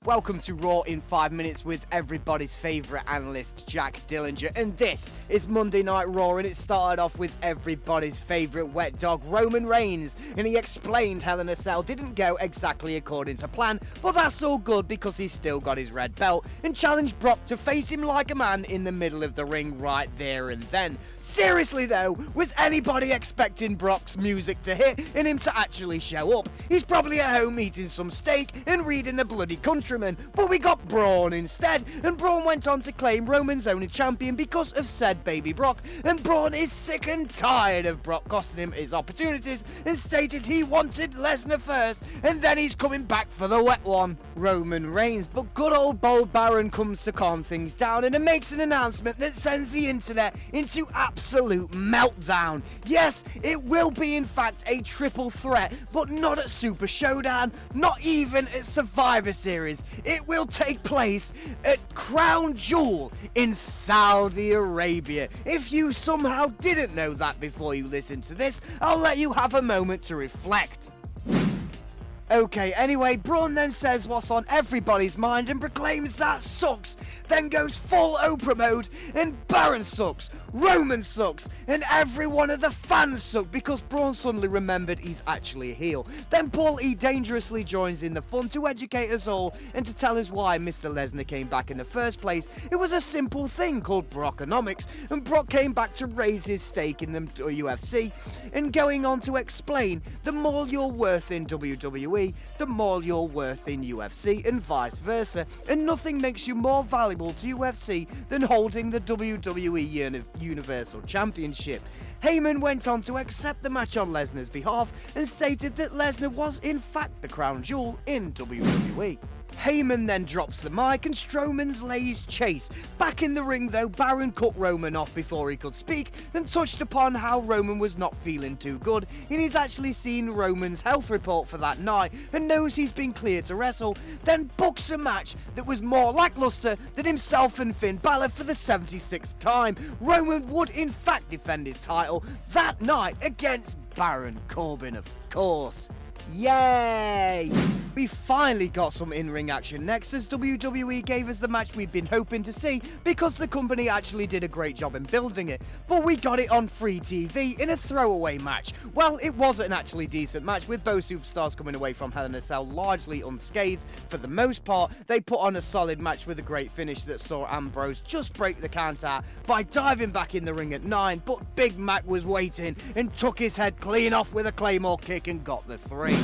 Welcome to Raw in 5 minutes with everybody's favourite analyst, Jack Dillinger. And this is Monday Night Raw, and it started off with everybody's favourite wet dog, Roman Reigns. And he explained Hell in a Cell didn't go exactly according to plan, but that's all good because he's still got his red belt, and challenged Brock to face him like a man in the middle of the ring right there and then. Seriously though, was anybody expecting Brock's music to hit and him to actually show up? He's probably at home eating some steak and reading the Bloody Countryman, but we got Braun instead, and Braun went on to claim Roman's only champion because of said baby Brock, and Braun is sick and tired of Brock costing him his opportunities and stated he wanted Lesnar first, and then he's coming back for the wet one, Roman Reigns. But good old Bold Baron comes to calm things down and makes an announcement that sends the internet into absolute meltdown. Yes, it will be in fact a triple threat, but not at Super Showdown, not even at Survivor Series. It will take place at Crown Jewel in Saudi Arabia. If you somehow didn't know that before you listen to this, I'll let you have a moment to reflect. Okay, anyway, Braun then says what's on everybody's mind and proclaims that sucks, then goes full Oprah mode, and Baron sucks, Roman sucks, and every one of the fans suck because Braun suddenly remembered he's actually a heel. Then Paul E dangerously joins in the fun to educate us all and to tell us why Mr. Lesnar came back in the first place. It was a simple thing called Brockonomics, and Brock came back to raise his stake in the UFC, and going on to explain the more you're worth in WWE, the more you're worth in UFC, and vice versa, and nothing makes you more valuable to UFC than holding the WWE Universal Championship. Heyman went on to accept the match on Lesnar's behalf and stated that Lesnar was in fact the crown jewel in WWE. Heyman then drops the mic and Strowman lays chase. Back in the ring though, Baron cut Roman off before he could speak and touched upon how Roman was not feeling too good, and he's actually seen Roman's health report for that night and knows he's been cleared to wrestle, then books a match that was more lackluster than himself and Finn Balor for the 76th time. Roman would in fact defend his title that night against Baron Corbin, of course. Yay! We finally got some in-ring action next as WWE gave us the match we'd been hoping to see because the company actually did a great job in building it, but we got it on free TV in a throwaway match. Well, it was an actually decent match with both superstars coming away from Hell in a Cell largely unscathed for the most part. They put on a solid match with a great finish that saw Ambrose just break the count out by diving back in the ring at 9, but Big Mac was waiting and took his head clean off with a Claymore kick and got the 3.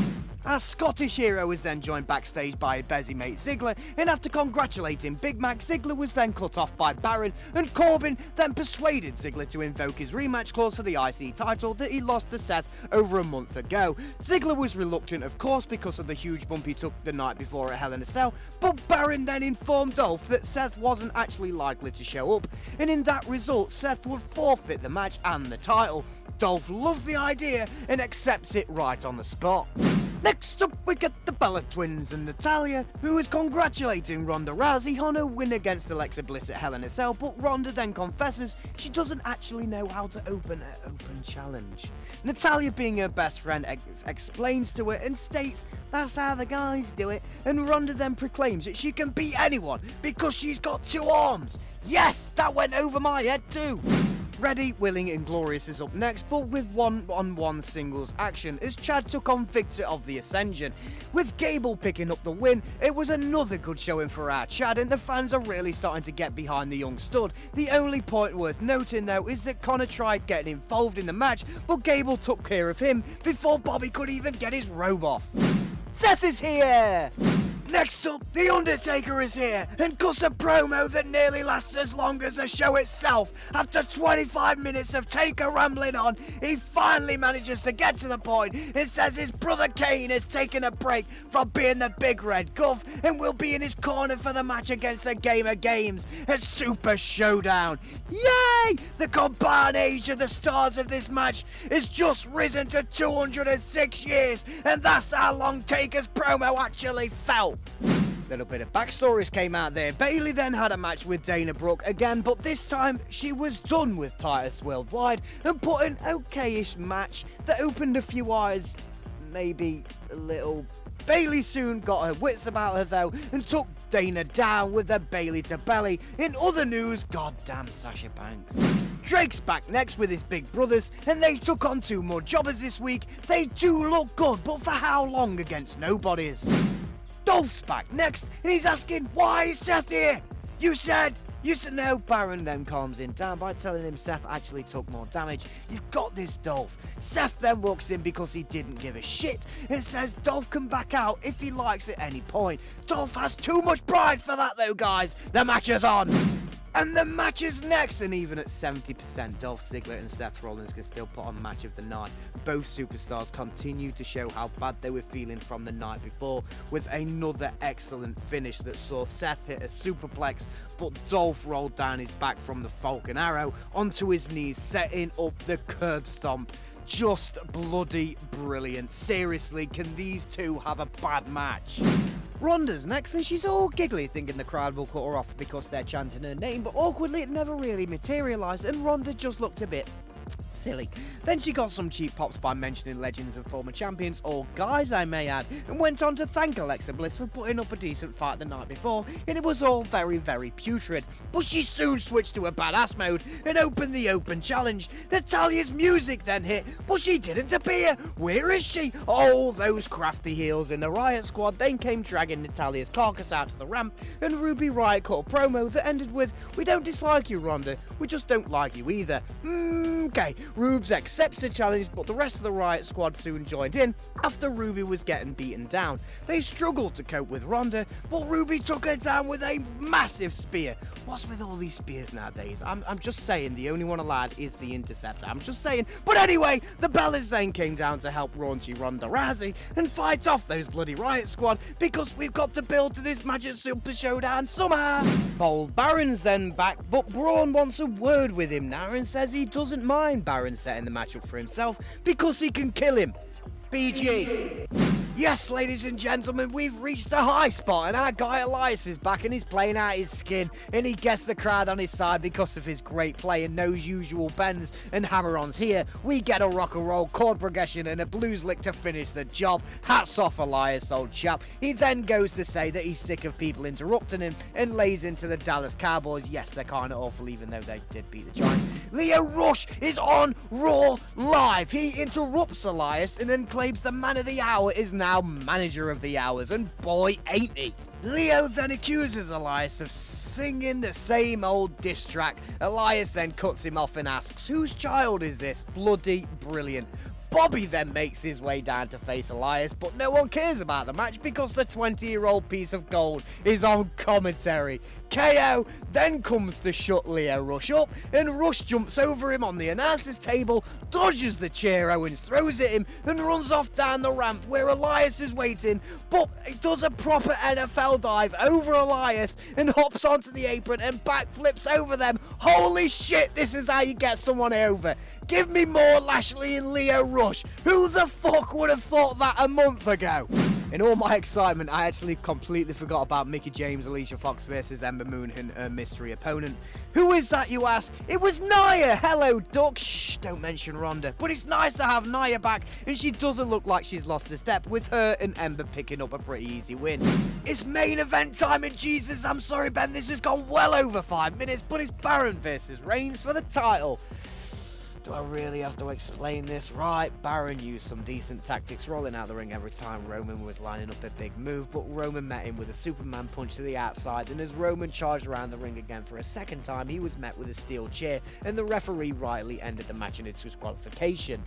Our Scottish hero was then joined backstage by his busy mate Ziggler, and after congratulating Big Mac, Ziggler was then cut off by Baron, and Corbin then persuaded Ziggler to invoke his rematch clause for the IC title that he lost to Seth over a month ago. Ziggler was reluctant of course because of the huge bump he took the night before at Hell in a Cell, but Baron then informed Dolph that Seth wasn't actually likely to show up, and in that result Seth would forfeit the match and the title. Dolph loved the idea and accepts it right on the spot. Next up we get the Bella Twins and Natalya, who is congratulating Ronda Rousey on her win against Alexa Bliss at Hell in a Cell, but Ronda then confesses she doesn't actually know how to open an open challenge. Natalya, being her best friend, explains to her and states that's how the guys do it, and Ronda then proclaims that she can beat anyone because she's got 2 arms. Yes, that went over my head too. Ready, Willing and Glorious is up next, but with one-on-one singles action as Chad took on Victor of the Ascension. With Gable picking up the win, it was another good showing for our Chad, and the fans are really starting to get behind the young stud. The only point worth noting though is that Connor tried getting involved in the match, but Gable took care of him before Bobby could even get his robe off. Seth is here! Next up, The Undertaker is here and cuts a promo that nearly lasts as long as the show itself. After 25 minutes of Taker rambling on, he finally manages to get to the point and says his brother Kane has taken a break from being the big red guff and will be in his corner for the match against the Game of Games at Super Showdown. Yay! The combined age of the stars of this match has just risen to 206 years, and that's how long Taker's promo actually felt. Little bit of backstories came out there. Bayley then had a match with Dana Brooke again, but this time she was done with Titus Worldwide and put an okayish match that opened a few eyes maybe a little. Bayley soon got her wits about her though and took Dana down with her Bayley to belly. In other news, goddamn Sasha Banks. Drake's back next with his big brothers, and they took on 2 more jobbers this week. They do look good, but for how long against nobodies? Dolph's back next, and he's asking, why is Seth here? You said no. Baron then calms him down by telling him Seth actually took more damage. You've got this, Dolph. Seth then walks in because he didn't give a shit and says Dolph can back out if he likes at any point. Dolph has too much pride for that though, guys. The match is on. And the match is next, and even at 70%, Dolph Ziggler and Seth Rollins can still put on match of the night. Both superstars continue to show how bad they were feeling from the night before, with another excellent finish that saw Seth hit a superplex, but Dolph rolled down his back from the Falcon Arrow onto his knees, setting up the curb stomp. Just bloody brilliant. Seriously, can these two have a bad match? Ronda's next, and she's all giggly thinking the crowd will cut her off because they're chanting her name, but awkwardly it never really materialised and Ronda just looked a bit silly. Then she got some cheap pops by mentioning legends and former champions, all guys I may add, and went on to thank Alexa Bliss for putting up a decent fight the night before, and it was all very, very putrid. But she soon switched to a badass mode and opened the open challenge. Natalia's music then hit, but she didn't appear. Where is she? Oh, those crafty heels in the Riot Squad then came dragging Natalia's carcass out to the ramp, and Ruby Riot cut a promo that ended with, we don't dislike you, Ronda, we just don't like you either. Okay. Rubes accepts the challenge, but the rest of the Riot Squad soon joined in after Ruby was getting beaten down. They struggled to cope with Ronda, but Ruby took her down with a massive spear. What's with all these spears nowadays? I'm just saying, the only one allowed is the Interceptor. I'm just saying. But anyway, the Bellas then came down to help raunchy Ronda Rousey and fight off those bloody Riot Squad, because we've got to build to this Magic Super Showdown somehow. Bold Baron's then back, but Braun wants a word with him now and says he doesn't mind Baron setting the match up for himself because he can kill him. BG. Yes, ladies and gentlemen, we've reached the high spot and our guy Elias is back and he's playing out his skin, and he gets the crowd on his side because of his great play and those usual bends and hammer-ons here. We get a rock and roll chord progression and a blues lick to finish the job. Hats off Elias, old chap. He then goes to say that he's sick of people interrupting him and lays into the Dallas Cowboys. Yes, they're kind of awful even though they did beat the Giants. Lio Rush is on Raw Live. He interrupts Elias and then claims the man of the hour is now manager of the hours, and boy ain't he. Leo then accuses Elias of singing the same old diss track. Elias then cuts him off and asks, whose child is this? Bloody brilliant. Bobby then makes his way down to face Elias, but no one cares about the match because the 20-year-old piece of gold is on commentary. KO then comes to shut Lio Rush up, and Rush jumps over him on the announcer's table, dodges the chair Owens throws at him, and runs off down the ramp where Elias is waiting, but he does a proper NFL dive over Elias and hops onto the apron and backflips over them. Holy shit, this is how you get someone over. Give me more Lashley and Lio Rush. Who the fuck would have thought that a month ago? In all my excitement, I actually completely forgot about Mickie James, Alicia Fox versus Ember Moon and her mystery opponent. Who is that, you ask? It was Nia! Hello, Duck. Shh, don't mention Ronda. But it's nice to have Nia back, and she doesn't look like she's lost a step, with her and Ember picking up a pretty easy win. It's main event time, and Jesus, I'm sorry, Ben, this has gone well over 5 minutes, but it's Baron versus Reigns for the title. Do I really have to explain this? Right, Baron used some decent tactics, rolling out the ring every time Roman was lining up a big move, but Roman met him with a Superman punch to the outside, and as Roman charged around the ring again for a second time, he was met with a steel chair, and the referee rightly ended the match in its disqualification.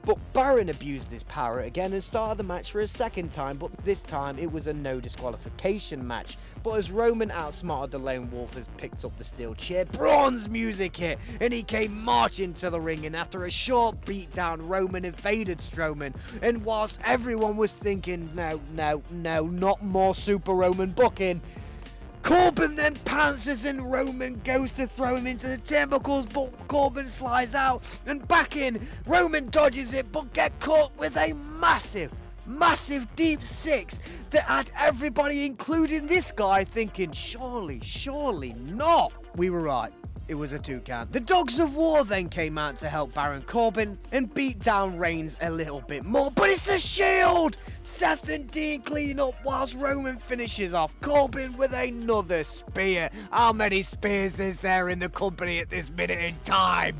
But Baron abused his power again and started the match for a second time, but this time it was a no disqualification match. But as Roman outsmarted the Lone Wolf as picked up the steel chair, Braun's music hit and he came marching to the ring, and after a short beatdown, Roman invaded Strowman, and whilst everyone was thinking, no, not more Super Roman booking, Corbin then pounces and Roman goes to throw him into the turnbuckles, but Corbin slides out and back in. Roman dodges it but get caught with a massive deep six that had everybody, including this guy, thinking surely not. We were right. It was a 2 count. The Dogs of War then came out to help Baron Corbin and beat down Reigns a little bit more, but it's the Shield! Seth and Dean clean up whilst Roman finishes off Corbin with another spear. How many spears is there in the company at this minute in time?